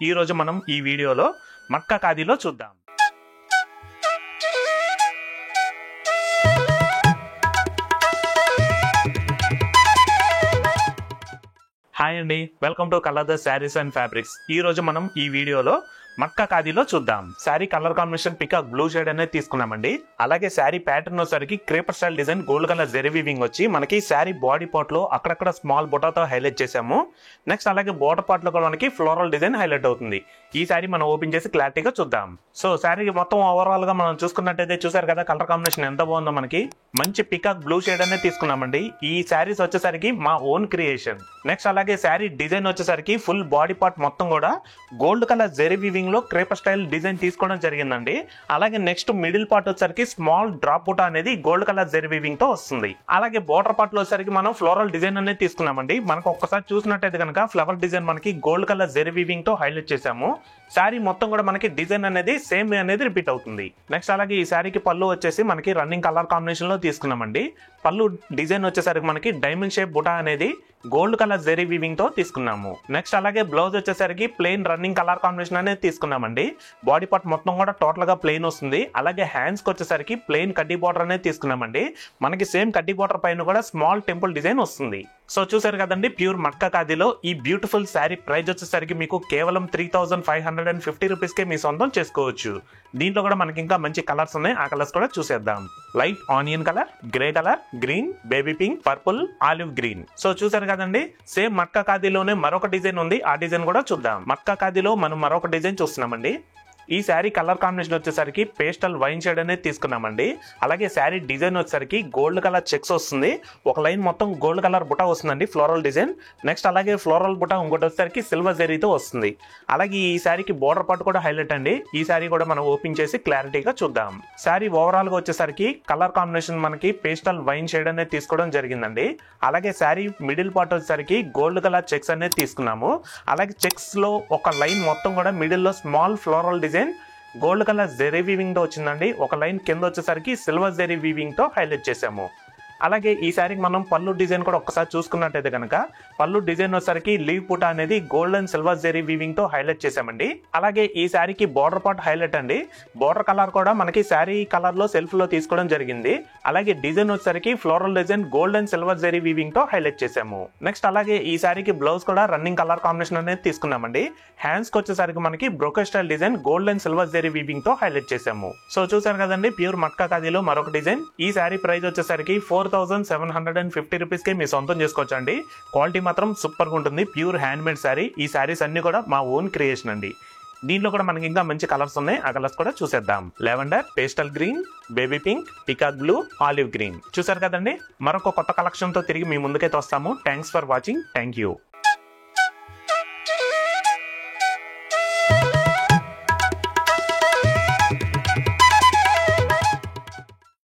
ఈ రోజు మనం ఈ వీడియోలో మక్కా ఖాదీలో చూద్దాం. హాయ్ అండి, welcome to colour saris and fabrics. ఈ రోజు మనం ఈ వీడియోలో మక్కా ఖాదీలో చూద్దాం. Sari colour combination peacock blue shade అనేది తీసుకున్నామండి. అలాగే శారీ ప్యాటర్న్ వచ్చేసరికి creeper style design gold colour zari weaving వచ్చి మనకి శారీ బాడీ పార్ట్ లో అక్కడక్కడ స్మాల్ బుటాతో హైలైట్ చేసాము. నెక్స్ట్ అలాగే బోర్డర్ పార్ట్ లో కూడా మనకి ఫ్లోరల్ డిజైన్ హైలైట్ అవుతుంది. ఈ శారీ మనం ఓపెన్ చేసి క్లారిటీగా చూద్దాం. సో శారీ మొత్తం ఓవరాల్ గా మనం చూసుకున్నట్టయితే చూసారు కదా కలర్ కాంబినేషన్ ఎంత బాగుందో. మనకి మంచి పికాక్ బ్లూ షేడ్ అనేది తీసుకున్నామండి. ఈ శారీస్ వచ్చేసరికి మా ఓన్ క్రియేషన్. నెక్స్ట్ అలాగే శారీ డిజైన్ వచ్చేసరికి ఫుల్ బాడీ పార్ట్ మొత్తం కూడా గోల్డ్ కలర్ జెరీ వీవింగ్ లో క్రేపర్ స్టైల్ డిజైన్ తీసుకోవడం జరిగిందండి. అలాగే నెక్స్ట్ మిడిల్ పార్ట్ వచ్చేసరికి స్మాల్ డ్రాప్ బుటా అనేది గోల్డ్ కలర్ జెరీ వీవింగ్ తో వస్తుంది. అలాగే బోర్డర్ పార్ట్ లో వచ్చేసరికి మనం ఫ్లోరల్ డిజైన్ అనేది తీసుకున్నామండి. మనకు ఒక్కసారి చూసినట్టయితే కనుక ఫ్లవర్ డిజైన్ మనకి గోల్డ్ కలర్ జెరీ వీవింగ్ తో హైలైట్ చేసాము. శారీ మొత్తం కూడా మనకి డిజైన్ అనేది సేమ్ అనేది రిపీట్ అవుతుంది. నెక్స్ట్ అలాగే ఈ శారీకి పళ్ళు వచ్చేసి మనకి రన్నింగ్ కలర్ కాంబినేషన్ లో తీసుకున్నామండి. పళ్ళు డిజైన్ వచ్చేసరికి మనకి డైమండ్ షేప్ బుటా అనేది గోల్డ్ కలర్ జెరీ వీవింగ్ తో తీసుకున్నాము. నెక్స్ట్ అలాగే బ్లౌజ్ వచ్చేసరికి ప్లెయిన్ రన్నింగ్ కలర్ కాంబినేషన్ అనేది తీసుకున్నామండి. బాడీ పార్ట్ మొత్తం కూడా టోటల్ గా ప్లెయిన్ వస్తుంది. అలాగే హ్యాండ్స్ కి వచ్చేసరికి ప్లెయిన్ కడ్డీ బార్డర్ అనేది తీసుకున్నామండి. మనకి సేమ్ కడ్డీ బార్డర్ పైన కూడా స్మాల్ టెంపుల్ డిజైన్ వస్తుంది. సో చూసారు కదండి, ప్యూర్ మక్కా ఖాదీలో ఈ బ్యూటిఫుల్ శారీ ప్రైస్ వచ్చేసరికి మీకు కేవలం 3550 రూపీస్ కే మీ సొంతం చేసుకోవచ్చు. దీంట్లో కూడా మనకి ఇంకా మంచి కలర్స్ ఉన్నాయి. ఆ కలర్స్ కూడా చూసేద్దాం. Light onion colour, grey colour, green, baby pink, purple, olive green. So చూసారు కదండి, సేమ్ మక్కా ఖాదీలోనే మరొక డిజైన్ ఉంది. ఆ డిజైన్ కూడా చూద్దాం. మక్కా ఖాదీలో మనం మరొక డిజైన్ చూస్తున్నామండి. ఈ శారీ కలర్ కాంబినేషన్ వచ్చేసరికి పేస్టల్ వైన్ షేడ్ అనేది తీసుకున్నామండి. అలాగే శారీ డిజైన్ వచ్చేసరికి గోల్డ్ కలర్ చెక్స్ వస్తుంది. ఒక లైన్ మొత్తం గోల్డ్ కలర్ బుటా వస్తుందండి, ఫ్లోరల్ డిజైన్. నెక్స్ట్ అలాగే ఫ్లోరల్ బుటా ఇంకోటి వచ్చేసరికి సిల్వర్ జెరీతో వస్తుంది. అలాగే ఈ శారీకి బోర్డర్ పార్ట్ కూడా హైలైట్ అండి. ఈ శారీ కూడా మనం ఓపెన్ చేసి క్లారిటీగా చూద్దాం. శారీ ఓవరాల్ గా వచ్చేసరికి కలర్ కాంబినేషన్ మనకి పేస్టల్ వైన్ షేడ్ అనేది తీసుకోవడం జరిగిందండి. అలాగే శారీ మిడిల్ పార్ట్ వచ్చేసరికి గోల్డ్ కలర్ చెక్స్ అనేది తీసుకున్నాము. అలాగే చెక్స్ లో ఒక లైన్ మొత్తం కూడా మిడిల్ లో small floral design gold colour zari weaving తో వచ్చిందండి. ఒక లైన్ కింద వచ్చేసరికి సిల్వర్ జెరీ వీవింగ్ తో హైలైట్ చేసాము. అలాగే ఈ శారీకి మనం పళ్ళు డిజైన్ కూడా ఒక్కసారి చూసుకున్నట్టయితే కనుక పళ్ళు డిజైన్ వచ్చేసరికి లీవ్ పుటా అనేది gold and silver zari weaving తో హైలైట్ చేసామండి. అలాగే ఈ శారీకి బోర్డర్ పార్ట్ హైలైట్ అండి. బోర్డర్ కలర్ కూడా మనకి శారీ కలర్ లో సెల్ఫ్ లో తీసుకోవడం జరిగింది. అలాగే డిజైన్ వచ్చేసరికి floral design gold and silver zari weaving తో హైలైట్ చేసాము. నెక్స్ట్ అలాగే ఈ శారీకి బ్లౌజ్ కూడా రన్నింగ్ కలర్ కాంబినేషన్ అనేది తీసుకున్నామండి. హ్యాండ్స్ కి వచ్చేసరికి మనకి brocade style design gold and silver zari weaving తో హైలైట్ చేసాము. సో చూసారు కదండి, ప్యూర్ మక్కా ఖాదీలో మరొక డిజైన్. ఈ శారీ ప్రైస్ వచ్చేసరికి 4750 రూపీస్ కే మీ సొంతం చేసుకోవచ్చు అండి. క్వాలిటీ మాత్రం సూపర్ గా ఉంటుంది. Pure hand made sari. ఈ శారీస్ అన్ని కూడా మా ఓన్ క్రియేషన్ అండి. దీంట్లో కూడా మనకి ఇంకా మంచి కలర్స్ ఉన్నాయి. ఆ కలర్స్ కూడా చూసేద్దాం. Lavender, pastel green, baby pink, peacock blue, olive green. చూసారు కదండి, మరొక కొత్త కలెక్షన్ తో తిరిగి మీ ముందుకైతే వస్తాము. Thanks for watching. Thank you.